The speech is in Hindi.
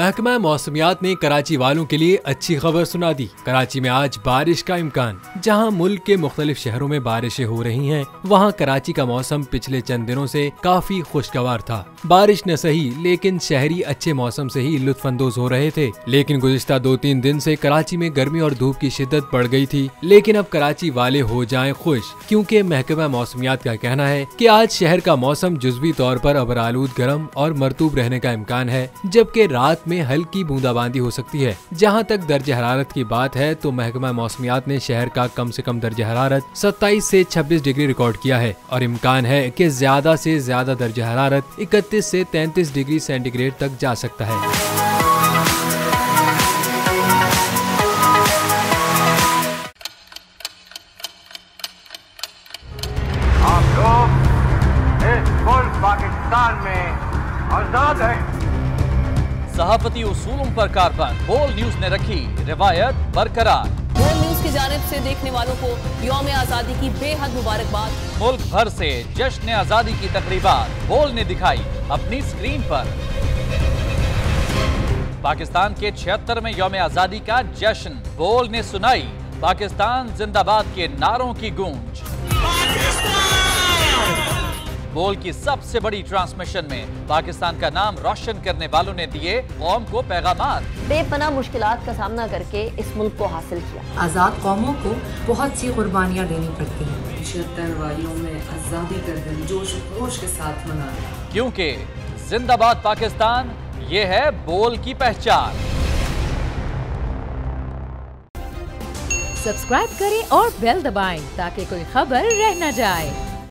महकमा मौसमियात ने कराची वालों के लिए अच्छी खबर सुना दी। कराची में आज बारिश का इम्कान। जहां मुल्क के मुख्तलिफ शहरों में बारिशें हो रही हैं, वहां कराची का मौसम पिछले चंद दिनों से काफी खुशगवार था। बारिश न सही, लेकिन शहरी अच्छे मौसम से ही लुत्फानंदोज हो रहे थे। लेकिन गुज़िश्ता 2-3 दिन से कराची में गर्मी और धूप की शिद्दत बढ़ गई थी। लेकिन अब कराची वाले हो जाएं खुश, क्योंकि महकमा मौसमियात का कहना है कि आज शहर का मौसम जुज़वी तौर पर अबरालूद गर्म और मरतूब रहने का इम्कान है, जबकि रात में हल्की बूंदाबांदी हो सकती है। जहां तक दर्जे हरारत की बात है तो महकमा मौसमियात ने शहर का कम से कम दर्जे हरारत 27 से 26 डिग्री रिकॉर्ड किया है और इम्कान है कि ज्यादा से ज्यादा दर्जे हरारत 31 से 33 डिग्री सेंटीग्रेड तक जा सकता है। पाकिस्तान में आजाद है। सहाफती उसूलों पर कारबंद बोल न्यूज ने रखी रिवायत बरकरार। बोल न्यूज की जानिब से देखने वालों को यौम आजादी की बेहद मुबारकबाद। मुल्क भर से जश्न आजादी की तकरीबात बोल ने दिखाई अपनी स्क्रीन पर। पाकिस्तान के 76वें यौम आजादी का जश्न बोल ने सुनाई पाकिस्तान जिंदाबाद के नारों की गूंज। बोल की सबसे बड़ी ट्रांसमिशन में पाकिस्तान का नाम रोशन करने वालों ने दिए कौम को पैगामात। बेपनाह मुश्किलात का सामना करके इस मुल्क को हासिल किया। आजाद कौमों को बहुत सी कुर्बानियां देनी पड़ती हैं। 76 वालियों में आजादी का दिन जोश खरोश के साथ मनाया, क्योंकि जिंदाबाद पाकिस्तान ये है बोल की पहचान। सब्सक्राइब करें और बेल दबाएं ताकि कोई खबर रह न जाए।